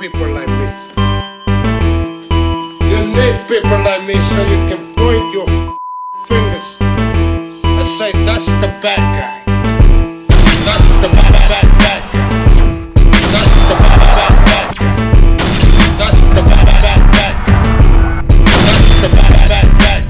people like me. You need people like me so you can point your fingers and say, that's the bad guy. That's the bad guy. That's the bad guy. That's the bad guy. That's the bad guy.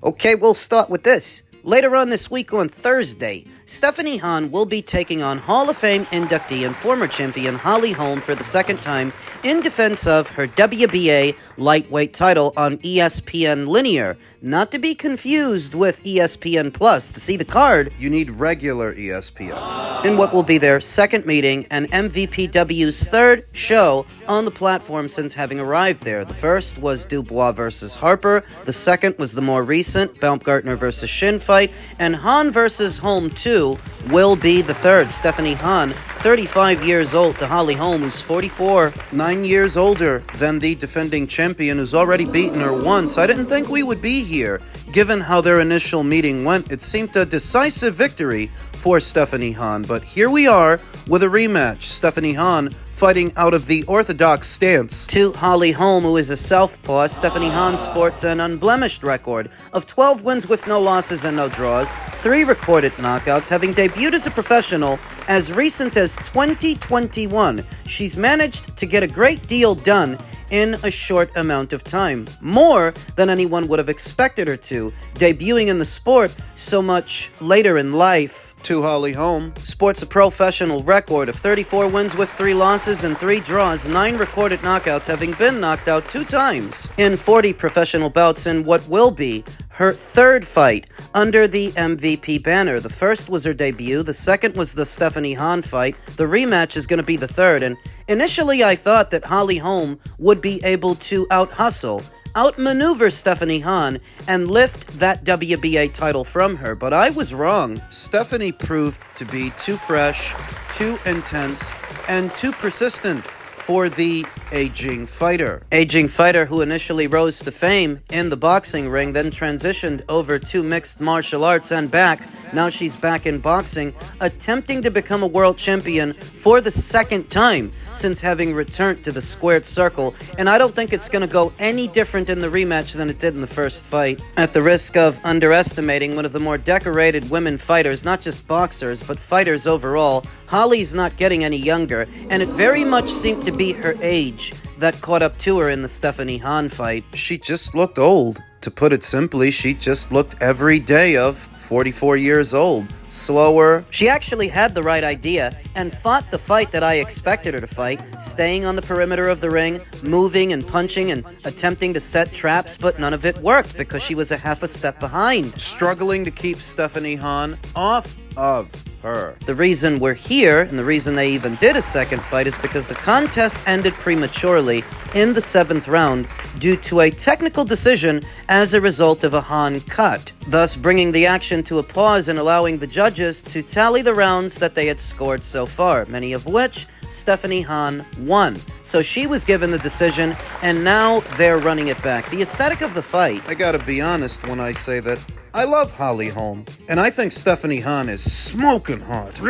Okay, we'll start with this. Later on this week on Thursday, Stephanie Han will be taking on Hall of Fame inductee and former champion Holly Holm for the second time in defense of her WBA lightweight title on ESPN Linear, not to be confused with ESPN Plus. To see the card, you need regular ESPN. In what will be their second meeting and MVPW's third show on the platform since having arrived there. The first was Dubois versus Harper, the second was the more recent Baumgartner versus Shin fight, and Han versus Holm II will be the third. Stephanie Han, 35 years old, to Holly Holm, who's 44. 9 years older than the defending champion, who's already beaten her once. I didn't think we would be here. Given how their initial meeting went, it seemed a decisive victory for Stephanie Han. But here we are with a rematch. Stephanie Han fighting out of the orthodox stance. To Holly Holm, who is a southpaw, Stephanie Han sports an unblemished record of 12 wins with no losses and no draws, 3 recorded knockouts, having debuted as a professional as recent as 2021. She's managed to get a great deal done in a short amount of time, more than anyone would have expected her to, debuting in the sport so much later in life. To Holly Holm, sports a professional record of 34 wins with 3 losses and 3 draws, 9 recorded knockouts, having been knocked out 2 times in 40 professional bouts in what will be her third fight under the MVP banner. The first was her debut, the second was the Stephanie Han fight, the rematch is going to be the third, and initially I thought that Holly Holm would be able to out-hustle, outmaneuver Stephanie Han, and lift that WBA title from her, but I was wrong. Stephanie proved to be too fresh, too intense, and too persistent for the aging fighter. Aging fighter who initially rose to fame in the boxing ring, then transitioned over to mixed martial arts and back. Now she's back in boxing, attempting to become a world champion for the second time since having returned to the squared circle, and I don't think it's going to go any different in the rematch than it did in the first fight. At the risk of underestimating one of the more decorated women fighters, not just boxers, but fighters overall, Holly's not getting any younger, and it very much seemed to be her age that caught up to her in the Stephanie Han fight. She just looked old. To put it simply, she just looked every day of 44 years old. Slower. She actually had the right idea and fought the fight that I expected her to fight, staying on the perimeter of the ring, moving and punching and attempting to set traps, but none of it worked because she was a half a step behind. Struggling to keep Stephanie Han off of her. The reason we're here, and the reason they even did a second fight, is because the contest ended prematurely in the 7th round due to a technical decision as a result of a Han cut, thus bringing the action to a pause and allowing the judges to tally the rounds that they had scored so far, many of which Stephanie Han won. So she was given the decision, and now they're running it back. The aesthetic of the fight... I gotta be honest when I say that I love Holly Holm, and I think Stephanie Han is smoking hot.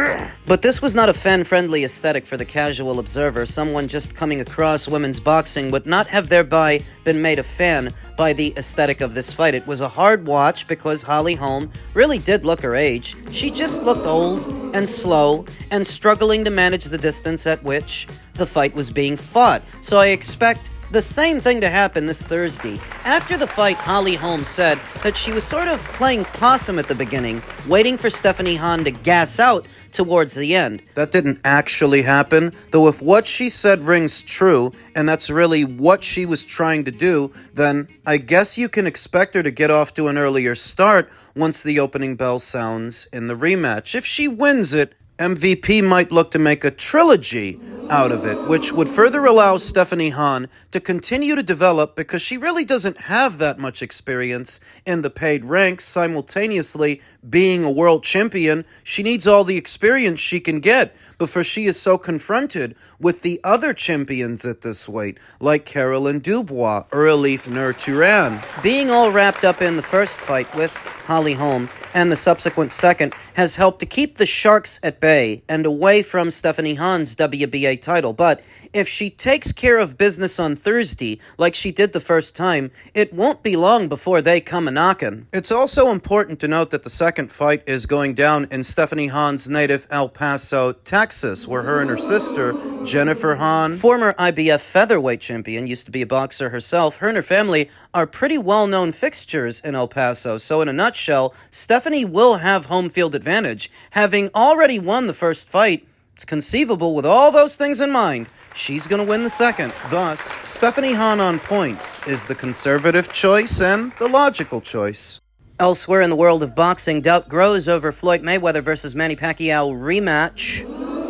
But this was not a fan-friendly aesthetic for the casual observer. Someone just coming across women's boxing would not have thereby been made a fan by the aesthetic of this fight. It was a hard watch because Holly Holm really did look her age. She just looked old and slow and struggling to manage the distance at which the fight was being fought. So I expect the same thing to happen this Thursday. After the fight, Holly Holm said that she was sort of playing possum at the beginning, waiting for Stephanie Han to gas out towards the end. That didn't actually happen, though if what she said rings true, and that's really what she was trying to do, then I guess you can expect her to get off to an earlier start once the opening bell sounds in the rematch. If she wins it, MVP might look to make a trilogy out of it, which would further allow Stephanie Han to continue to develop because she really doesn't have that much experience in the paid ranks. Simultaneously being a world champion, she needs all the experience she can get before she is so confronted with the other champions at this weight, like Caroline Dubois or Elif Nur Turan. Being all wrapped up in the first fight with Holly Holm and the subsequent second has helped to keep the Sharks at bay and away from Stephanie Han's WBA title. But if she takes care of business on Thursday, like she did the first time, it won't be long before they come a-knockin'. It's also important to note that the second fight is going down in Stephanie Han's native El Paso, Texas, where her and her sister, Jennifer Han, Former IBF featherweight champion, used to be a boxer herself, her and her family are pretty well-known fixtures in El Paso. So in a nutshell, Stephanie will have home field advantage. Having already won the first fight, it's conceivable with all those things in mind, she's going to win the second. Thus, Stephanie Han on points is the conservative choice and the logical choice. Elsewhere in the world of boxing, doubt grows over Floyd Mayweather versus Manny Pacquiao rematch.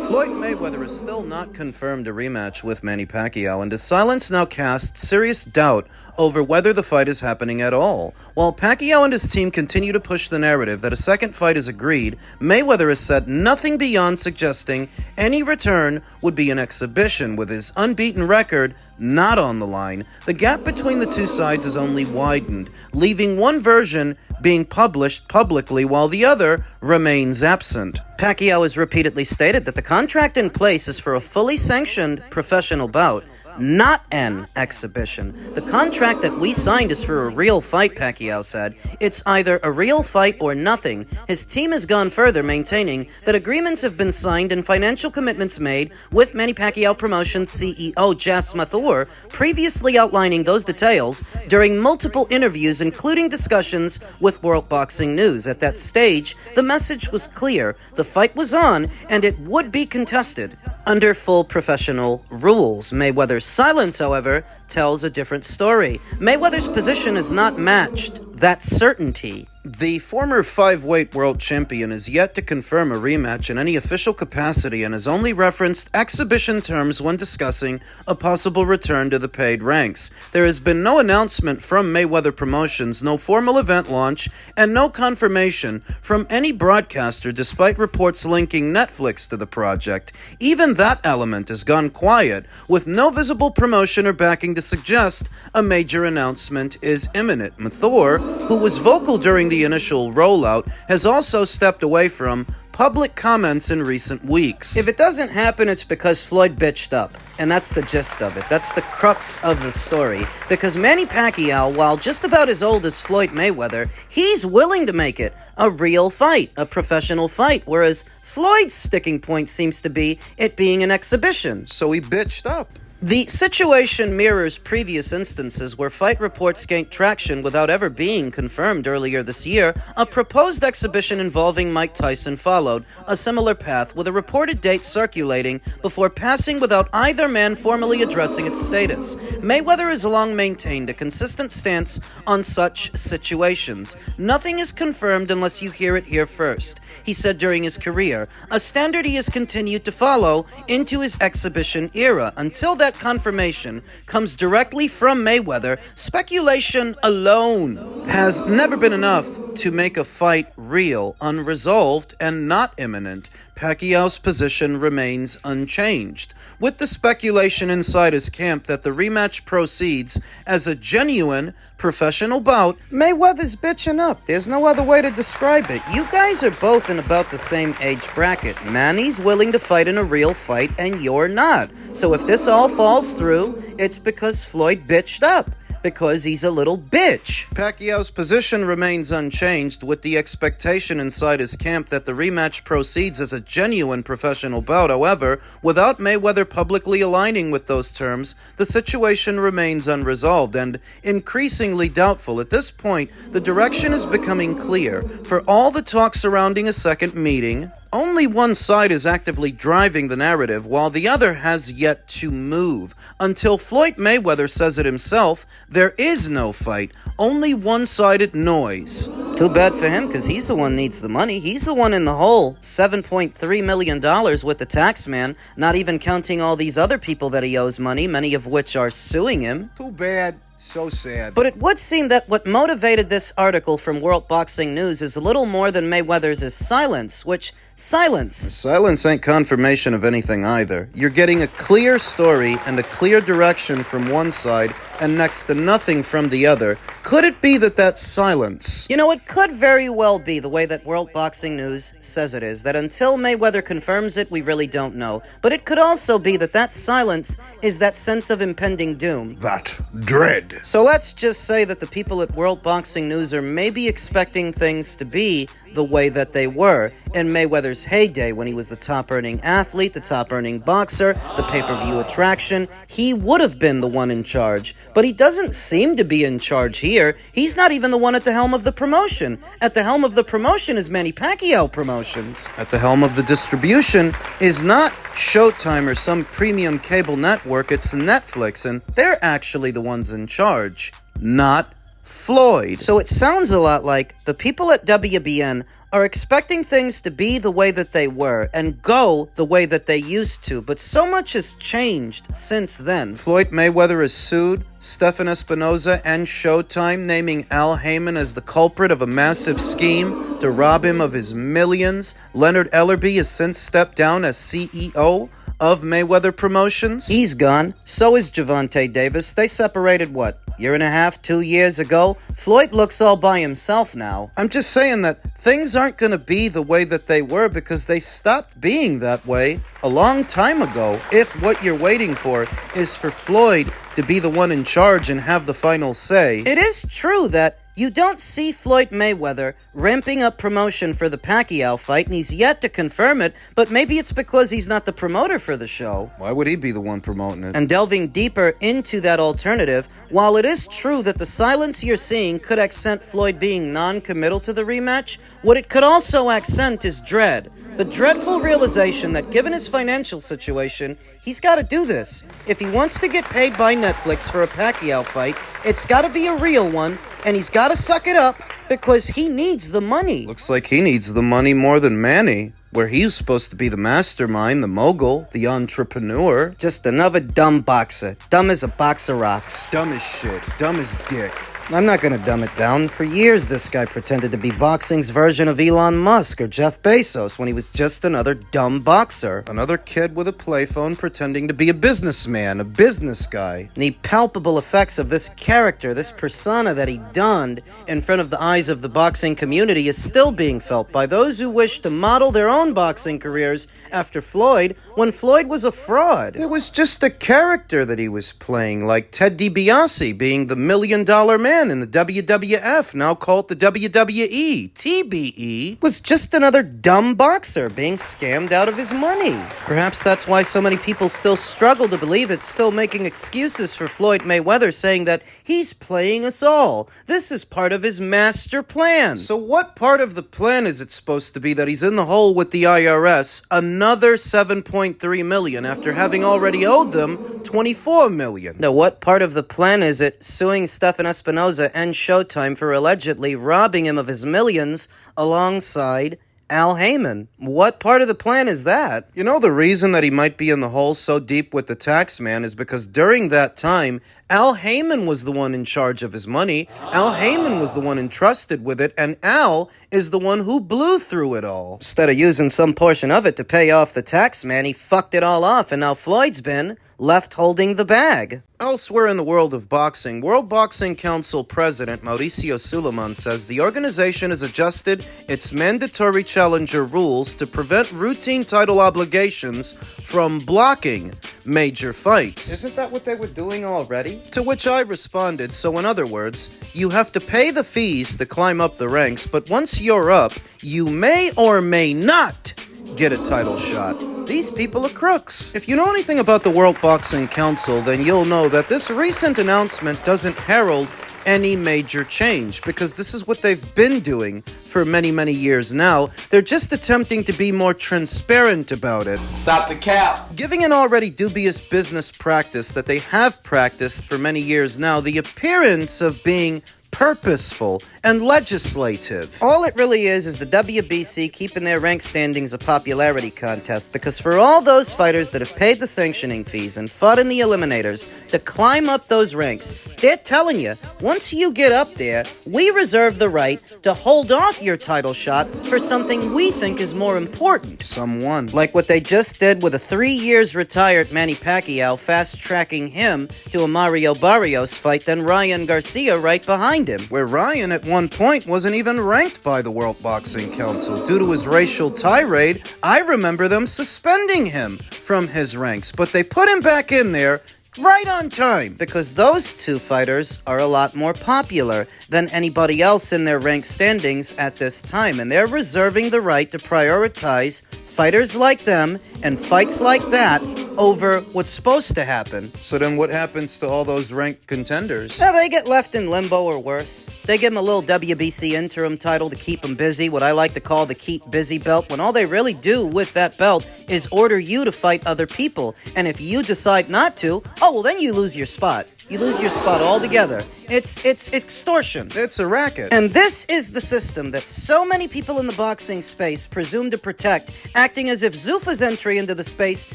Floyd Mayweather is still not confirmed a rematch with Manny Pacquiao, and his silence now casts serious doubt over whether the fight is happening at all. While Pacquiao and his team continue to push the narrative that a second fight is agreed, Mayweather has said nothing beyond suggesting any return would be an exhibition, with his unbeaten record not on the line. The gap between the two sides has only widened, leaving one version being published publicly while the other remains absent. Pacquiao has repeatedly stated that the contract in place is for a fully sanctioned professional bout, not an exhibition. The contract that we signed is for a real fight, Pacquiao said. It's either a real fight or nothing. His team has gone further, maintaining that agreements have been signed and financial commitments made with Manny Pacquiao Promotions CEO Jas Mathur, previously outlining those details during multiple interviews, including discussions with World Boxing News. At that stage, the message was clear. The fight was on, and it would be contested under full professional rules. Mayweather's silence, however, tells a different story. Mayweather's position is not matched that certainty. The former five-weight world champion is yet to confirm a rematch in any official capacity and has only referenced exhibition terms when discussing a possible return to the paid ranks. There has been no announcement from Mayweather Promotions, no formal event launch, and no confirmation from any broadcaster despite reports linking Netflix to the project. Even that element has gone quiet, with no visible promotion or backing to suggest a major announcement is imminent. Mathur, who was vocal during the initial rollout, has also stepped away from public comments in recent weeks. If it doesn't happen, it's because Floyd bitched up. And that's the gist of it. That's the crux of the story. Because Manny Pacquiao, while just about as old as Floyd Mayweather, he's willing to make it a real fight, a professional fight, whereas Floyd's sticking point seems to be it being an exhibition. So he bitched up. The situation mirrors previous instances where fight reports gained traction without ever being confirmed. Earlier this year, a proposed exhibition involving Mike Tyson followed a similar path, with a reported date circulating before passing without either man formally addressing its status. Mayweather has long maintained a consistent stance on such situations. Nothing is confirmed unless you hear it here first, he said during his career, a standard he has continued to follow into his exhibition era. Until that confirmation comes directly from Mayweather, speculation alone has never been enough to make a fight real, unresolved, and not imminent. Pacquiao's position remains unchanged, with the speculation inside his camp that the rematch proceeds as a genuine professional bout. Mayweather's bitching up. There's no other way to describe it. You guys are both in about the same age bracket. Manny's willing to fight in a real fight, and you're not. So if this all falls through, it's because Floyd bitched up. Because he's a little bitch. Pacquiao's position remains unchanged, with the expectation inside his camp that the rematch proceeds as a genuine professional bout. However, without Mayweather publicly aligning with those terms, the situation remains unresolved and increasingly doubtful. At this point, the direction is becoming clear. For all the talk surrounding a second meeting, Only one side is actively driving the narrative, while the other has yet to move. Until Floyd Mayweather says it himself, there is no fight, only one-sided noise. Too bad for him, because he's the one needs the money. He's the one in the hole. $7.3 million with the tax man, not even counting all these other people that he owes money, many of which are suing him. Too bad. So sad. But it would seem that what motivated this article from World Boxing News is a little more than Mayweather's silence, which silence. Silence ain't confirmation of anything either. You're getting a clear story and a clear direction from one side and next to nothing from the other. Could it be that that's silence? You know, it could very well be the way that World Boxing News says it is, that until Mayweather confirms it, we really don't know. But it could also be that that silence is that sense of impending doom. That dread. So let's just say that the people at World Boxing News are maybe expecting things to be the way that they were in Mayweather's heyday when he was the top-earning athlete, the top-earning boxer, the pay-per-view attraction. He would have been the one in charge, but he doesn't seem to be in charge here. He's not even the one at the helm of the promotion. At the helm of the promotion is Manny Pacquiao Promotions. At the helm of the distribution is not Showtime or some premium cable network, it's Netflix, and they're actually the ones in charge, not Floyd. So it sounds a lot like the people at WBN are expecting things to be the way that they were and go the way that they used to, but so much has changed since then. Floyd Mayweather has sued Stephen Espinoza and Showtime, naming Al Heyman as the culprit of a massive scheme to rob him of his millions. Leonard Ellerbe has since stepped down as CEO of Mayweather Promotions. He's gone. So is Gervonta Davis. They separated, what, year and a half, 2 years ago? Floyd looks all by himself now. I'm just saying that things aren't going to be the way that they were because they stopped being that way a long time ago. If what you're waiting for is for Floyd to be the one in charge and have the final say. It is true that you don't see Floyd Mayweather ramping up promotion for the Pacquiao fight, and he's yet to confirm it, but maybe it's because he's not the promoter for the show. Why would he be the one promoting it? And delving deeper into that alternative, while it is true that the silence you're seeing could accent Floyd being non-committal to the rematch, what it could also accent is dread. The dreadful realization that given his financial situation, he's got to do this. If he wants to get paid by Netflix for a Pacquiao fight, it's got to be a real one, and he's got to suck it up because he needs the money. Looks like he needs the money more than Manny, where he's supposed to be the mastermind, the mogul, the entrepreneur. Just another dumb boxer. Dumb as a box of rocks. Dumb as shit. Dumb as dick. I'm not gonna dumb it down. For years, this guy pretended to be boxing's version of Elon Musk or Jeff Bezos when he was just another dumb boxer. Another kid with a playphone pretending to be a businessman, a business guy. The palpable effects of this character, this persona that he donned in front of the eyes of the boxing community is still being felt by those who wish to model their own boxing careers after Floyd, when Floyd was a fraud. It was just a character that he was playing, like Ted DiBiase being the $1 million man in the WWF, now called the WWE. TBE was just another dumb boxer being scammed out of his money. Perhaps that's why so many people still struggle to believe it, still making excuses for Floyd Mayweather, saying that he's playing us all. This is part of his master plan. So what part of the plan is it supposed to be that he's in the hole with the IRS another $7.3 million after having already owed them $24 million? Now, what part of the plan is it suing Stephen Espinoza and Showtime for allegedly robbing him of his millions alongside Al Heyman? What part of the plan is that? You know, the reason that he might be in the hole so deep with the tax man is because during that time, Al Heyman was the one in charge of his money. Al Heyman was the one entrusted with it, and Al is the one who blew through it all. Instead of using some portion of it to pay off the tax man, he fucked it all off, and now Floyd's been left holding the bag. Elsewhere in the world of boxing, World Boxing Council President Mauricio Suleiman says the organization has adjusted its mandatory challenger rules to prevent routine title obligations from blocking major fights. Isn't that what they were doing already? To which I responded, so in other words, you have to pay the fees to climb up the ranks, but once you're up, you may or may not get a title shot. These people are crooks. If you know anything about the World Boxing Council, then you'll know that this recent announcement doesn't herald any major change, because this is what they've been doing for many, many years now. They're just attempting to be more transparent about it. Stop the cap. Giving an already dubious business practice that they have practiced for many years now the appearance of being purposeful and legislative. All it really is the WBC keeping their rank standings a popularity contest, because for all those fighters that have paid the sanctioning fees and fought in the eliminators to climb up those ranks, they're telling you, once you get up there, we reserve the right to hold off your title shot for something we think is more important. Someone. Like what they just did with a 3 years retired Manny Pacquiao, fast-tracking him to a Mario Barrios fight, then Ryan Garcia right behind him. Where Ryan at one point wasn't even ranked by the World Boxing Council. Due to his racial tirade, I remember them suspending him from his ranks, but they put him back in there right on time. Because those two fighters are a lot more popular than anybody else in their rank standings at this time, and they're reserving the right to prioritize fighters like them and fights like that over what's supposed to happen. So then what happens to all those ranked contenders? Now, they get left in limbo or worse. They give them a little WBC interim title to keep them busy, what I like to call the keep busy belt, when all they really do with that belt is order you to fight other people. And if you decide not to, oh, well, then you lose your spot. You lose your spot altogether. It's extortion. It's a racket. And this is the system that so many people in the boxing space presume to protect, acting as if Zuffa's entry into the space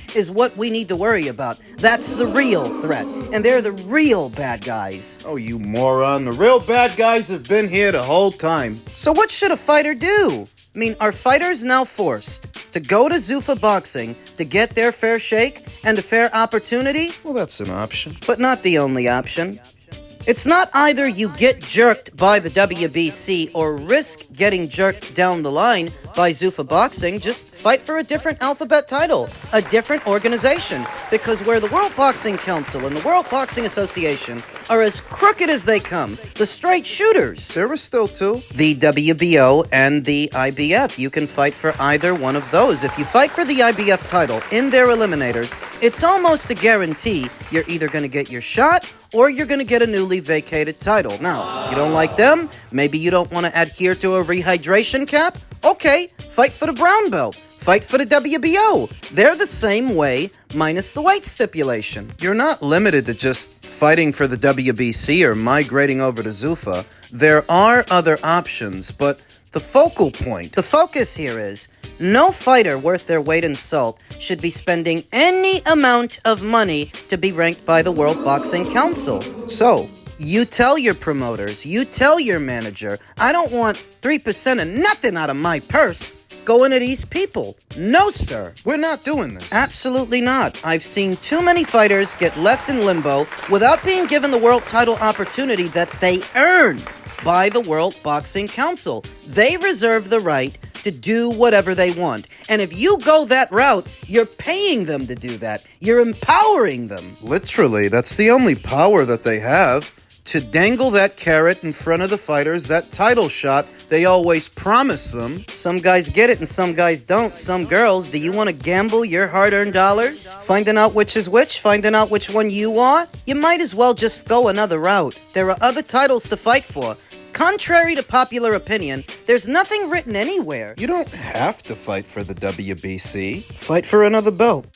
is what we need to worry about. That's the real threat, and they're the real bad guys. Oh, you moron. The real bad guys have been here the whole time. So what should a fighter do? I mean, are fighters now forced to go to Zuffa Boxing to get their fair shake and a fair opportunity? Well, that's an option. But not the only option. It's not either you get jerked by the WBC or risk getting jerked down the line by Zuffa Boxing. Just fight for a different alphabet title, a different organization. Because where the World Boxing Council and the World Boxing Association are as crooked as they come, the straight shooters, There were still two. the WBO and the IBF. You can fight for either one of those. If you fight for the IBF title in their eliminators, it's almost a guarantee you're either going to get your shot or you're going to get a newly vacated title. Now, you don't like them? Maybe you don't want to adhere to a rehydration cap? Okay, fight for the brown belt. Fight for the WBO. They're the same way, minus the weight stipulation. You're not limited to just fighting for the WBC or migrating over to Zuffa. There are other options, but the focal point. The focus here is, no fighter worth their weight in salt should be spending any amount of money to be ranked by the World Boxing Council. So, you tell your promoters, you tell your manager, I don't want 3% of nothing out of my purse going to these people. No, sir. We're not doing this. Absolutely not. I've seen too many fighters get left in limbo without being given the world title opportunity that they earned by the World Boxing Council. They reserve the right to do whatever they want. And if you go that route, you're paying them to do that. You're empowering them. Literally, that's the only power that they have. To dangle that carrot in front of the fighters, that title shot they always promise them. Some guys get it and some guys don't. Some girls, do you want to gamble your hard-earned dollars? Finding out which is which? Finding out which one you are? You might as well just go another route. There are other titles to fight for. Contrary to popular opinion, there's nothing written anywhere. You don't have to fight for the WBC. Fight for another belt.